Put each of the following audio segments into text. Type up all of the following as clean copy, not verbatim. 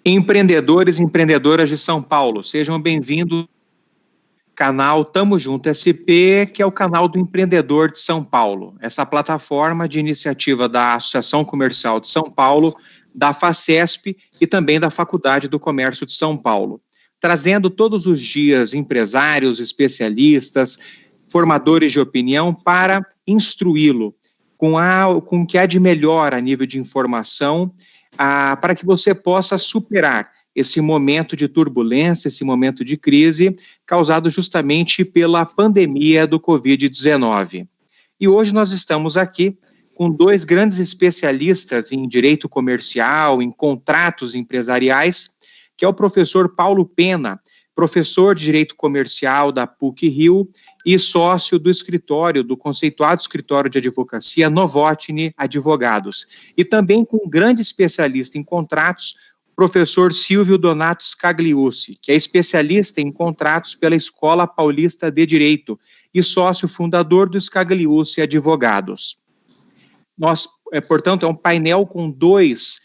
Empreendedores e empreendedoras de São Paulo, sejam bem-vindos ao canal Tamo Junto SP, que é o canal do empreendedor de São Paulo. Essa plataforma de iniciativa da Associação Comercial de São Paulo, da FACESP e também da Faculdade do Comércio de São Paulo, trazendo todos os dias empresários, especialistas, formadores de opinião para instruí-lo com o que há de melhor a nível de informação, para que você possa superar esse momento de turbulência, esse momento de crise, causado justamente pela pandemia do Covid-19. E hoje nós estamos aqui com dois grandes especialistas em direito comercial, em contratos empresariais, que é o professor Paulo Pena, professor de Direito Comercial da PUC-Rio e sócio do escritório, do conceituado escritório de advocacia Novotny Advogados. E também com um grande especialista em contratos, professor Silvio Donato Scagliucci, que é especialista em contratos pela Escola Paulista de Direito e sócio fundador do Scagliucci Advogados. Nós, portanto, é um painel com dois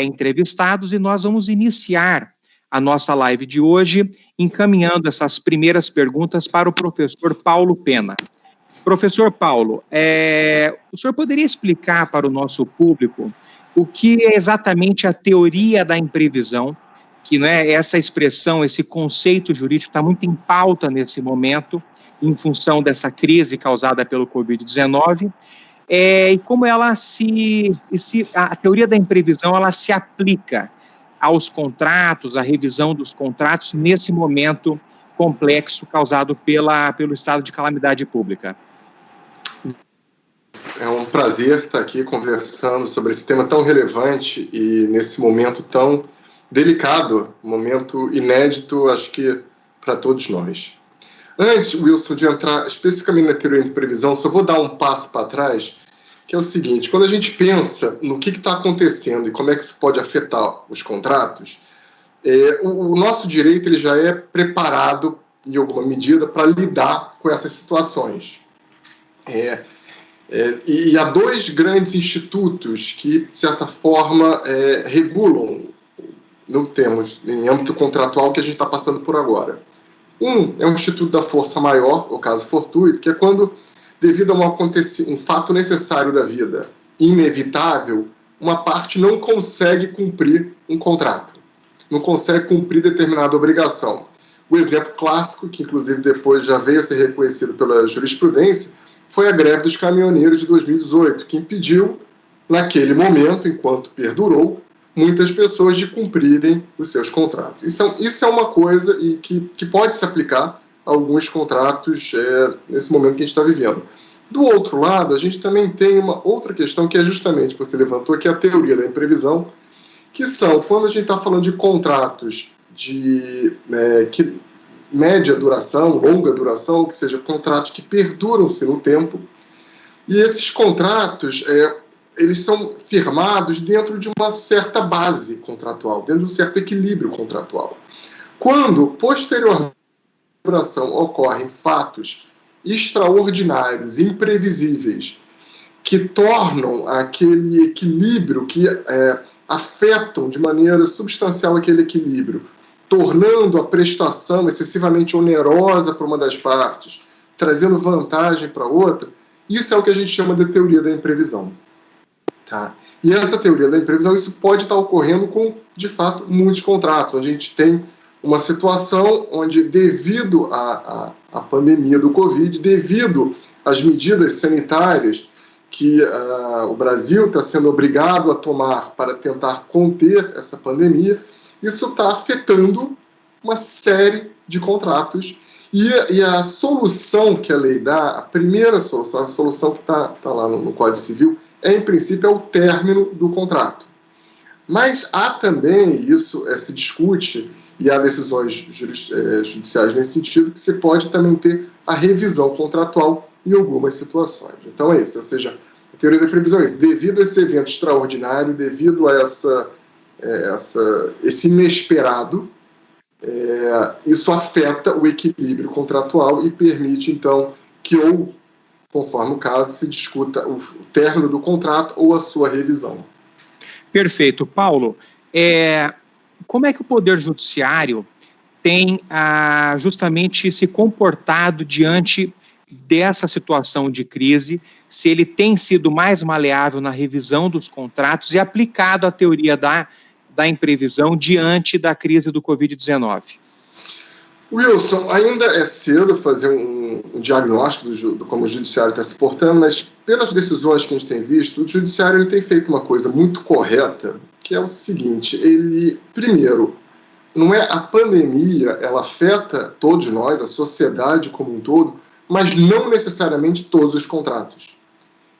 entrevistados e nós vamos iniciar a nossa live de hoje, encaminhando essas primeiras perguntas para o professor Paulo Pena. Professor Paulo, o senhor poderia explicar para o nosso público o que é exatamente a teoria da imprevisão, que não é essa expressão, esse conceito jurídico está muito em pauta nesse momento, em função dessa crise causada pelo Covid-19, e como ela a teoria da imprevisão, ela se aplica aos contratos, à revisão dos contratos nesse momento complexo causado pelo estado de calamidade pública. É um prazer estar aqui conversando sobre esse tema tão relevante e nesse momento tão delicado, momento inédito, acho que para todos nós. Antes, Wilson, de entrar especificamente na teoria de previsão, só vou dar um passo para trás, que é o seguinte: quando a gente pensa no que está acontecendo e como é que isso pode afetar os contratos, o nosso direito ele já é preparado, em alguma medida, para lidar com essas situações. E há dois grandes institutos que, de certa forma, regulam, em âmbito contratual, que a gente está passando por agora. Um é o Instituto da Força Maior, o caso fortuito, que é quando, devido a um fato necessário da vida, inevitável, uma parte não consegue cumprir um contrato, não consegue cumprir determinada obrigação. O exemplo clássico, que inclusive depois já veio a ser reconhecido pela jurisprudência, foi a greve dos caminhoneiros de 2018, que impediu, naquele momento, enquanto perdurou, muitas pessoas de cumprirem os seus contratos. Isso é uma coisa que pode se aplicar a alguns contratos nesse momento que a gente está vivendo. Do outro lado, a gente também tem uma outra questão que é justamente, que você levantou, que é a teoria da imprevisão, que são, quando a gente está falando de contratos de média duração, longa duração, que seja contratos que perduram-se no tempo, e esses contratos, eles são firmados dentro de uma certa base contratual, dentro de um certo equilíbrio contratual. Quando, posteriormente à duração, ocorrem fatos extraordinários, imprevisíveis, que tornam aquele equilíbrio, que afetam de maneira substancial aquele equilíbrio, tornando a prestação excessivamente onerosa para uma das partes, trazendo vantagem para outra, isso é o que a gente chama de teoria da imprevisão. Tá? E essa teoria da imprevisão, isso pode estar ocorrendo com, de fato, muitos contratos, onde a gente tem uma situação onde, devido à pandemia do Covid, devido às medidas sanitárias que o Brasil está sendo obrigado a tomar para tentar conter essa pandemia, isso está afetando uma série de contratos. E a solução que a lei dá, a primeira solução, a solução que está lá no Código Civil, em princípio, é o término do contrato. Mas há também, isso se discute, e há decisões judiciais nesse sentido, que você pode também ter a revisão contratual em algumas situações. Então é isso, ou seja, a teoria da previsão é isso. Devido a esse evento extraordinário, devido a esse inesperado, isso afeta o equilíbrio contratual e permite, então, que conforme o caso, se discuta o término do contrato ou a sua revisão. Perfeito. Paulo, como é que o Poder Judiciário tem justamente se comportado diante dessa situação de crise, se ele tem sido mais maleável na revisão dos contratos e aplicado a teoria da imprevisão diante da crise do Covid-19? Wilson, ainda é cedo fazer um diagnóstico de como o judiciário está se portando, mas pelas decisões que a gente tem visto, o judiciário ele tem feito uma coisa muito correta, que é o seguinte: ele, primeiro, não é a pandemia, ela afeta todos nós, a sociedade como um todo, mas não necessariamente todos os contratos.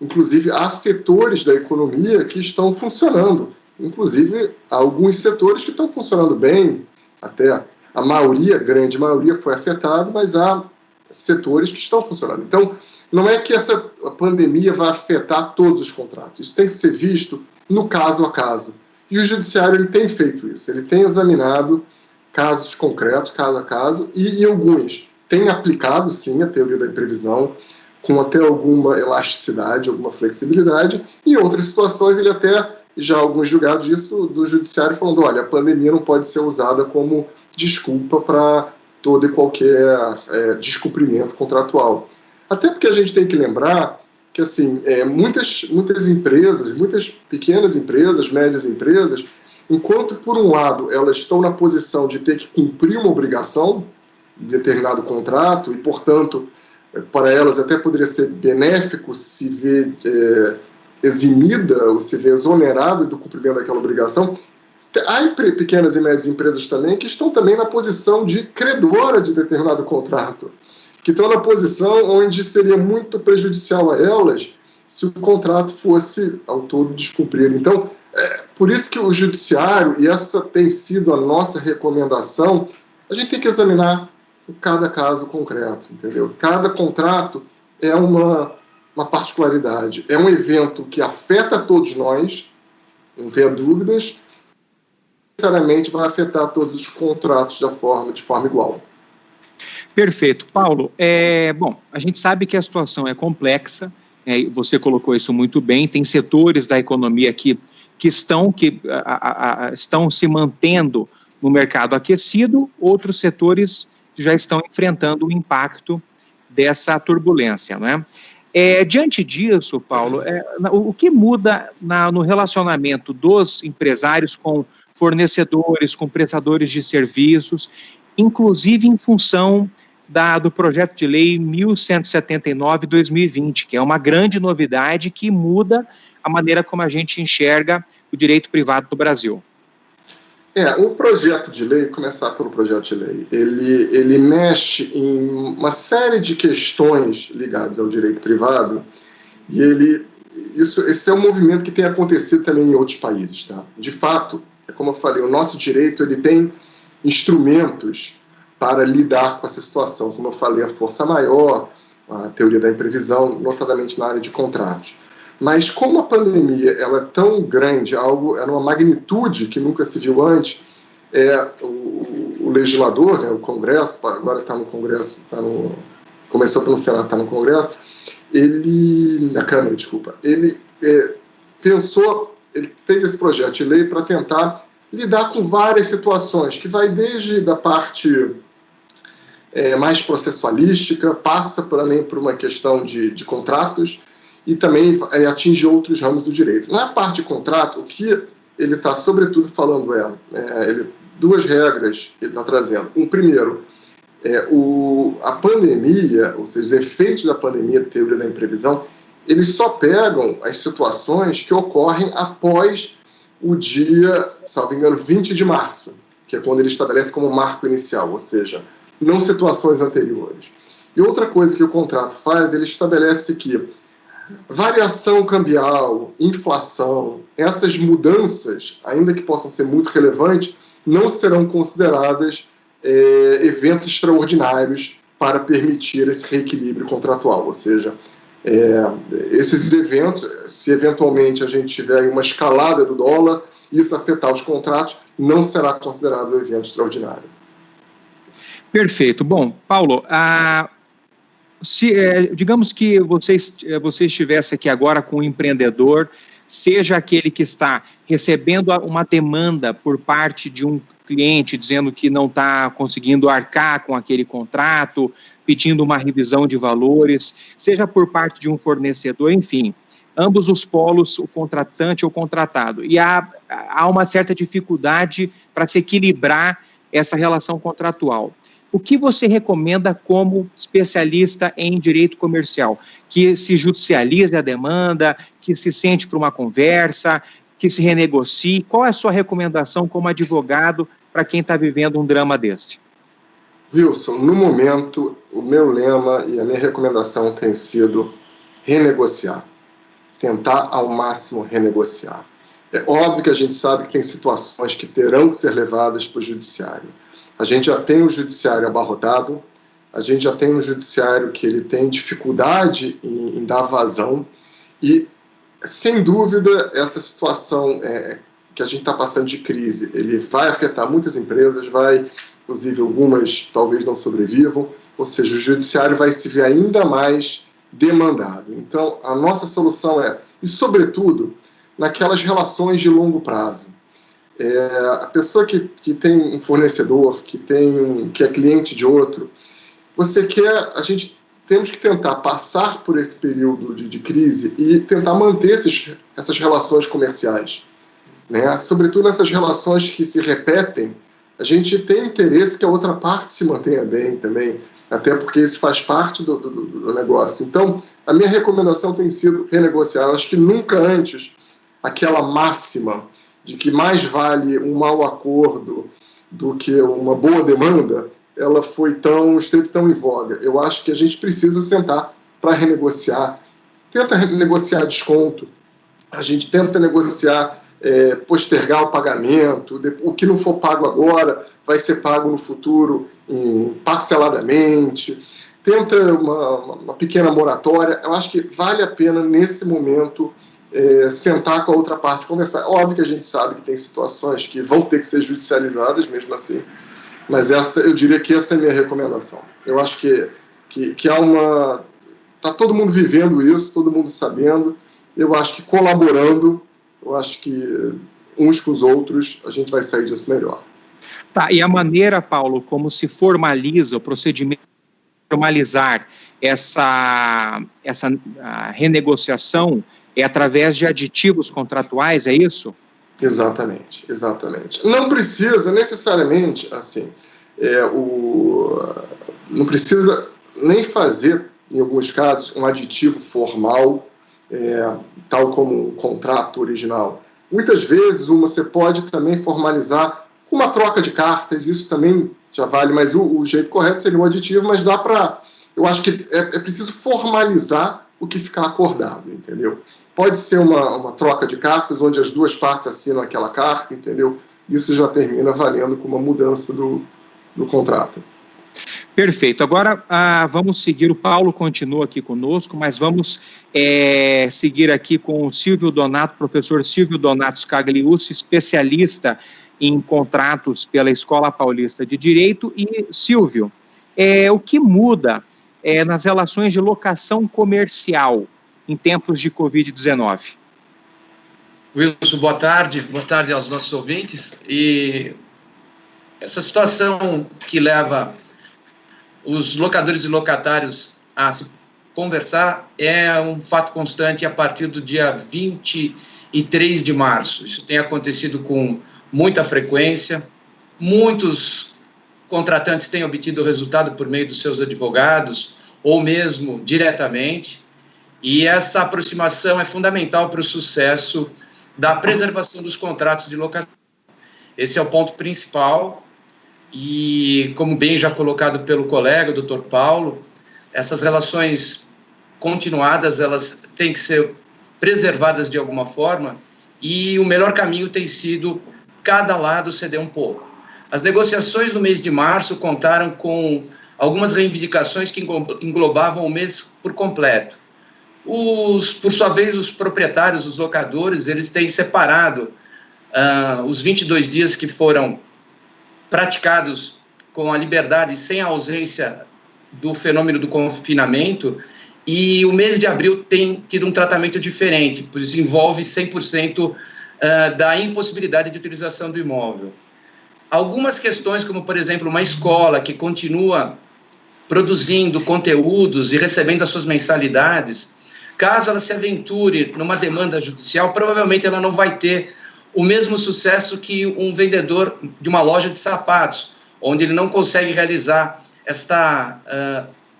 Inclusive, há setores da economia que estão funcionando. Inclusive, há alguns setores que estão funcionando bem, até a maioria, grande maioria, foi afetada, mas há setores que estão funcionando. Então, não é que essa pandemia vai afetar todos os contratos. Isso tem que ser visto no caso a caso. E o judiciário ele tem feito isso. Ele tem examinado casos concretos, caso a caso, e alguns têm aplicado, sim, a teoria da imprevisão, com até alguma elasticidade, alguma flexibilidade. Em outras situações, ele até já alguns julgados disso do judiciário falando: olha, a pandemia não pode ser usada como desculpa para todo e qualquer descumprimento contratual. Até porque a gente tem que lembrar que assim, muitas empresas, muitas pequenas empresas, médias empresas, enquanto por um lado elas estão na posição de ter que cumprir uma obrigação de determinado contrato e, portanto, para elas até poderia ser benéfico se ver eximida ou se ver exonerada do cumprimento daquela obrigação. Há pequenas e médias empresas também que estão também na posição de credora de determinado contrato, que estão na posição onde seria muito prejudicial a elas se o contrato fosse ao todo descumprido. Então, por isso que o judiciário, e essa tem sido a nossa recomendação, a gente tem que examinar cada caso concreto, entendeu? Cada contrato é uma particularidade, é um evento que afeta todos nós, não tenha dúvidas, necessariamente vai afetar todos os contratos de forma igual. Perfeito. Paulo, bom, a gente sabe que a situação é complexa, você colocou isso muito bem, tem setores da economia que estão se mantendo no mercado aquecido, outros setores já estão enfrentando o impacto dessa turbulência, não é? Diante disso, Paulo, o que muda no relacionamento dos empresários com fornecedores, com prestadores de serviços, inclusive em função do projeto de lei 1179/2020, que é uma grande novidade que muda a maneira como a gente enxerga o direito privado no Brasil? O projeto de lei, começar pelo projeto de lei, ele mexe em uma série de questões ligadas ao direito privado e esse é um movimento que tem acontecido também em outros países, tá? De fato, como eu falei, o nosso direito ele tem instrumentos para lidar com essa situação, como eu falei, a força maior, a teoria da imprevisão, notadamente na área de contratos. Mas como a pandemia ela é tão grande, é uma magnitude que nunca se viu antes, o legislador, né, o Congresso, agora está no Congresso, começou pelo Senado, está no Congresso, na Câmara, desculpa, ele fez esse projeto de lei para tentar lidar com várias situações, que vai desde da parte mais processualística, passa também por uma questão de contratos, e também atinge outros ramos do direito. Na parte de contrato, o que ele está, sobretudo, falando duas regras ele está trazendo. Primeiro, a pandemia, ou seja, os efeitos da pandemia, da teoria da imprevisão, eles só pegam as situações que ocorrem após o dia, salvo engano, 20 de março, que é quando ele estabelece como marco inicial, ou seja, não situações anteriores. E outra coisa que o contrato faz, ele estabelece que variação cambial, inflação, essas mudanças, ainda que possam ser muito relevantes, não serão consideradas eventos extraordinários para permitir esse reequilíbrio contratual. Ou seja, esses eventos, se eventualmente a gente tiver uma escalada do dólar, isso afetar os contratos, não será considerado um evento extraordinário. Perfeito. Bom, Paulo, digamos que você estivesse aqui agora com um empreendedor, seja aquele que está recebendo uma demanda por parte de um cliente dizendo que não está conseguindo arcar com aquele contrato, pedindo uma revisão de valores, seja por parte de um fornecedor, enfim, ambos os polos, o contratante ou o contratado. E há uma certa dificuldade para se equilibrar essa relação contratual. O que você recomenda como especialista em direito comercial? Que se judicialize a demanda, que se sente para uma conversa, que se renegocie? Qual é a sua recomendação como advogado para quem está vivendo um drama deste? Wilson, no momento, o meu lema e a minha recomendação tem sido renegociar. Tentar ao máximo renegociar. É óbvio que a gente sabe que tem situações que terão que ser levadas para o judiciário. A gente já tem o judiciário abarrotado, a gente já tem um judiciário que ele tem dificuldade em dar vazão e, sem dúvida, essa situação que a gente está passando de crise, ele vai afetar muitas empresas, inclusive algumas talvez não sobrevivam, ou seja, o judiciário vai se ver ainda mais demandado. Então, a nossa solução e sobretudo, naquelas relações de longo prazo. A pessoa que tem um fornecedor, que é cliente de outro, a gente temos que tentar passar por esse período de crise e tentar manter essas relações comerciais. Né? Sobretudo nessas relações que se repetem, a gente tem interesse que a outra parte se mantenha bem também, até porque isso faz parte do negócio. Então, a minha recomendação tem sido renegociar. Eu acho que nunca antes aquela máxima de que mais vale um mau acordo do que uma boa demanda, ela esteve tão em voga. Eu acho que a gente precisa sentar para renegociar. Tenta renegociar desconto, a gente tenta negociar postergar o pagamento, o que não for pago agora vai ser pago no futuro parceladamente, tenta uma pequena moratória. Eu acho que vale a pena nesse momento sentar com a outra parte, conversar. Óbvio que a gente sabe que tem situações que vão ter que ser judicializadas mesmo assim, mas eu diria que essa é a minha recomendação. Eu acho que há está todo mundo vivendo isso, todo mundo sabendo. Eu acho que colaborando, eu acho que uns com os outros a gente vai sair disso melhor. Tá, e a maneira, Paulo, como se formaliza o procedimento, formalizar essa renegociação é através de aditivos contratuais, é isso? Exatamente. Não precisa necessariamente, assim, não precisa nem fazer, em alguns casos, um aditivo formal, tal como um contrato original. Muitas vezes você pode também formalizar com uma troca de cartas, isso também já vale, mas o jeito correto seria um aditivo, mas dá para... Eu acho que é preciso formalizar o que ficar acordado, entendeu? Pode ser uma troca de cartas, onde as duas partes assinam aquela carta, entendeu? Isso já termina valendo como uma mudança do contrato. Perfeito. Agora vamos seguir, o Paulo continua aqui conosco, mas vamos seguir aqui com o Silvio Donato, professor Silvio Donato Scagliucci, especialista em contratos pela Escola Paulista de Direito. E, Silvio, o que muda nas relações de locação comercial em tempos de Covid-19? Wilson, boa tarde aos nossos ouvintes. E essa situação que leva os locadores e locatários a se conversar é um fato constante a partir do dia 23 de março. Isso tem acontecido com muita frequência, muitos contratantes têm obtido resultado por meio dos seus advogados ou mesmo diretamente, e essa aproximação é fundamental para o sucesso da preservação dos contratos de locação. Esse é o ponto principal. E, como bem já colocado pelo colega, o Dr. Paulo, essas relações continuadas, elas têm que ser preservadas de alguma forma, e o melhor caminho tem sido cada lado ceder um pouco. As negociações no mês de março contaram com algumas reivindicações que englobavam o mês por completo. Por sua vez, os proprietários, os locadores, eles têm separado os 22 dias que foram praticados com a liberdade, sem a ausência do fenômeno do confinamento, e o mês de abril tem tido um tratamento diferente, pois envolve 100% da impossibilidade de utilização do imóvel. Algumas questões, como, por exemplo, uma escola que continua produzindo conteúdos e recebendo as suas mensalidades, caso ela se aventure numa demanda judicial, provavelmente ela não vai ter o mesmo sucesso que um vendedor de uma loja de sapatos, onde ele não consegue realizar esta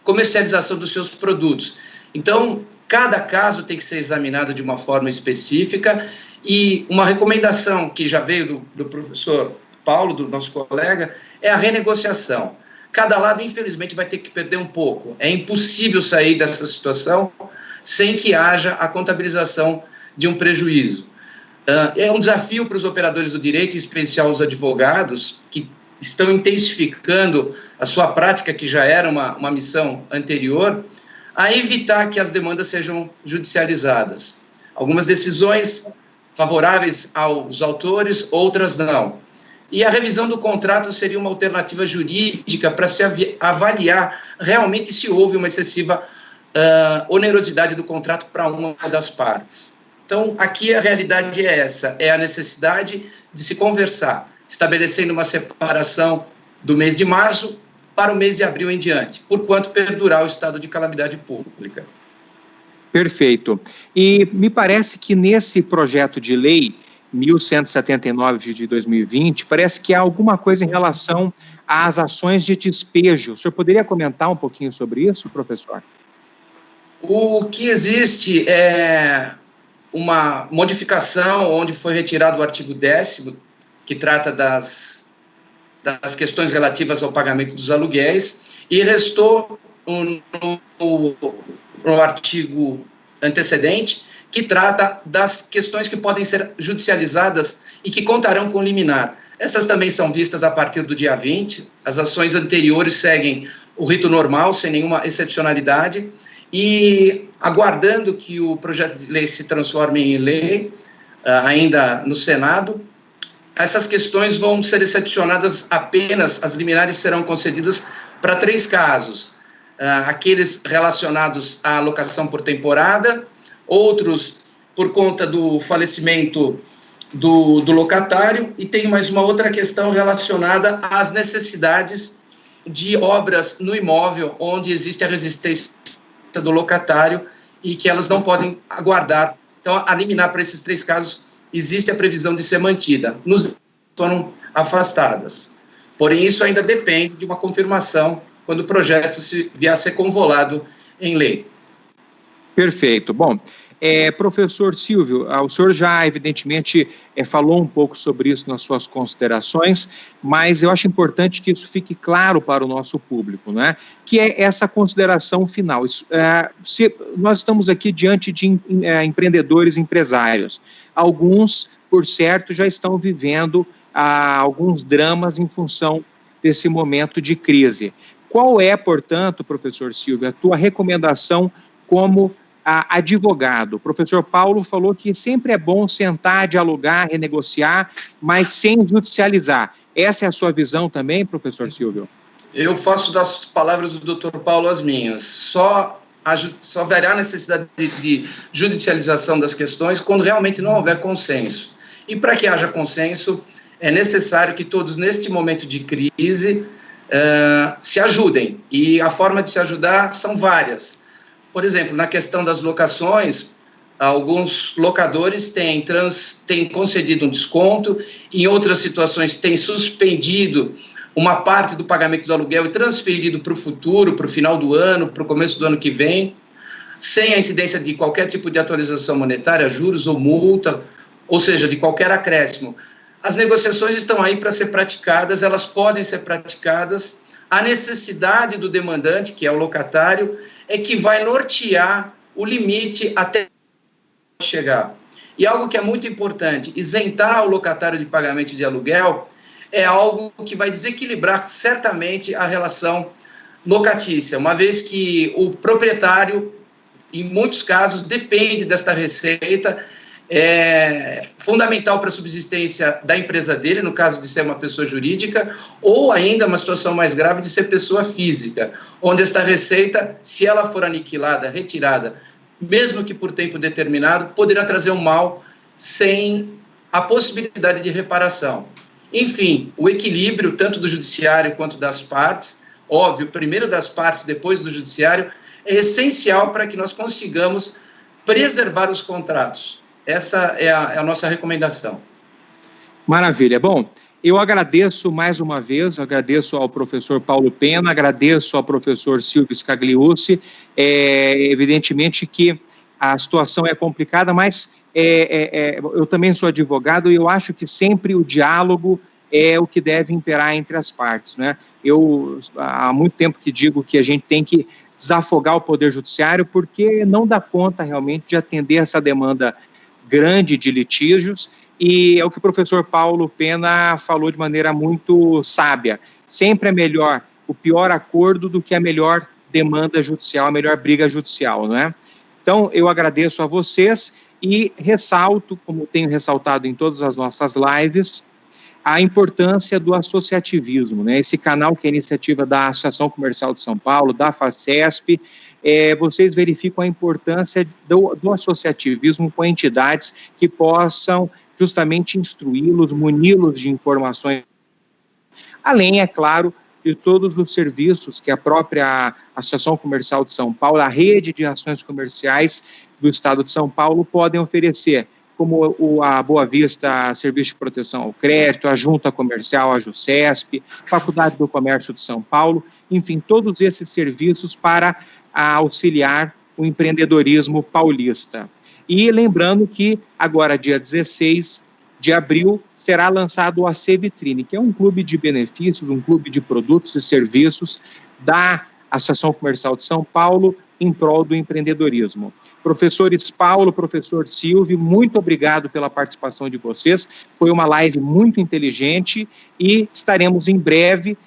comercialização dos seus produtos. Então, cada caso tem que ser examinado de uma forma específica, e uma recomendação que já veio do professor Paulo, do nosso colega, é a renegociação. Cada lado, infelizmente, vai ter que perder um pouco. É impossível sair dessa situação sem que haja a contabilização de um prejuízo. É um desafio para os operadores do direito, em especial os advogados, que estão intensificando a sua prática, que já era uma missão anterior, a evitar que as demandas sejam judicializadas. Algumas decisões favoráveis aos autores, outras não. E a revisão do contrato seria uma alternativa jurídica para se avaliar realmente se houve uma excessiva onerosidade do contrato para uma das partes. Então, aqui a realidade é essa, é a necessidade de se conversar, estabelecendo uma separação do mês de março para o mês de abril em diante, por quanto perdurar o estado de calamidade pública. Perfeito. E me parece que nesse projeto de lei 1179 de 2020, parece que há alguma coisa em relação às ações de despejo. O senhor poderia comentar um pouquinho sobre isso, professor? O que existe é uma modificação onde foi retirado o artigo 10º, que trata das questões relativas ao pagamento dos aluguéis, e restou no artigo antecedente, que trata das questões que podem ser judicializadas e que contarão com liminar. Essas também são vistas a partir do dia 20, as ações anteriores seguem o rito normal, sem nenhuma excepcionalidade, e aguardando que o projeto de lei se transforme em lei, ainda no Senado, essas questões vão ser excepcionadas apenas, as liminares serão concedidas para 3 casos, aqueles relacionados à locação por temporada, outros por conta do falecimento do locatário, e tem mais uma outra questão relacionada às necessidades de obras no imóvel, onde existe a resistência do locatário e que elas não podem aguardar. Então, a liminar para esses 3 casos, existe a previsão de ser mantida. Nos foram afastadas. Porém, isso ainda depende de uma confirmação quando o projeto vier a ser convolado em lei. Perfeito. Bom, professor Silvio, o senhor já, evidentemente, falou um pouco sobre isso nas suas considerações, mas eu acho importante que isso fique claro para o nosso público, né? Que é essa consideração final. Nós estamos aqui diante de empreendedores, empresários. Alguns, por certo, já estão vivendo alguns dramas em função desse momento de crise. Qual é, portanto, professor Silvio, a tua recomendação como advogado? O professor Paulo falou que sempre é bom sentar, dialogar, renegociar, mas sem judicializar. Essa é a sua visão também, professor Silvio? Eu faço das palavras do Dr. Paulo as minhas. Só haverá necessidade de judicialização das questões quando realmente não houver consenso. E para que haja consenso, é necessário que todos, neste momento de crise, se ajudem. E a forma de se ajudar são várias. Por exemplo, na questão das locações, alguns locadores têm concedido um desconto, em outras situações têm suspendido uma parte do pagamento do aluguel e transferido para o futuro, para o final do ano, para o começo do ano que vem, sem a incidência de qualquer tipo de atualização monetária, juros ou multa, ou seja, de qualquer acréscimo. As negociações estão aí para ser praticadas, elas podem ser praticadas. A necessidade do demandante, que é o locatário, é que vai nortear o limite até chegar. E algo que é muito importante, isentar o locatário de pagamento de aluguel é algo que vai desequilibrar certamente a relação locatícia, uma vez que o proprietário, em muitos casos, depende desta receita fundamental para a subsistência da empresa dele, no caso de ser uma pessoa jurídica, ou ainda uma situação mais grave de ser pessoa física, onde esta receita, se ela for aniquilada, retirada, mesmo que por tempo determinado, poderá trazer um mal sem a possibilidade de reparação. Enfim, o equilíbrio tanto do judiciário quanto das partes, óbvio, primeiro das partes, depois do judiciário, é essencial para que nós consigamos preservar os contratos. Essa é a nossa recomendação. Maravilha. Bom, eu agradeço mais uma vez, agradeço ao professor Paulo Pena, agradeço ao professor Silvio Scagliucci. Evidentemente que a situação é complicada, mas eu também sou advogado e eu acho que sempre o diálogo é o que deve imperar entre as partes, né? Eu, há muito tempo que digo que a gente tem que desafogar o Poder Judiciário porque não dá conta realmente de atender essa demanda grande de litígios, e é o que o professor Paulo Pena falou de maneira muito sábia. Sempre é melhor o pior acordo do que a melhor demanda judicial, a melhor briga judicial, não é? Então, eu agradeço a vocês e ressalto, como tenho ressaltado em todas as nossas lives, a importância do associativismo, né? Esse canal que é a iniciativa da Associação Comercial de São Paulo, da FACESP, vocês verificam a importância do associativismo com entidades que possam justamente instruí-los, muni-los de informações, além, é claro, de todos os serviços que a própria Associação Comercial de São Paulo, a rede de ações comerciais do Estado de São Paulo podem oferecer, como a Boa Vista Serviço de Proteção ao Crédito, a Junta Comercial, a JUCESP, Faculdade do Comércio de São Paulo, enfim, todos esses serviços para auxiliar o empreendedorismo paulista. E lembrando que agora, dia 16 de abril, será lançado o AC Vitrine, que é um clube de benefícios, um clube de produtos e serviços da Associação Comercial de São Paulo em prol do empreendedorismo. Professores Paulo, professor Silvio, muito obrigado pela participação de vocês. Foi uma live muito inteligente e estaremos em breve,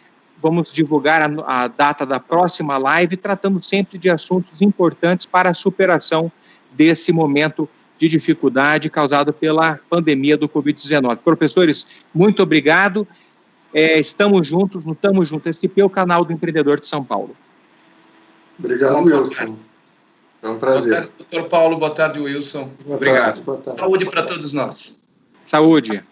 vamos divulgar a data da próxima live, tratando sempre de assuntos importantes para a superação desse momento de dificuldade causado pela pandemia do Covid-19. Professores, muito obrigado. Estamos juntos, no Tamo Junto SP, o canal do empreendedor de São Paulo. Obrigado, Wilson. É um prazer. Boa tarde, doutor Paulo. Boa tarde, Wilson. Boa obrigado. Tarde, boa tarde. Saúde para todos nós. Saúde.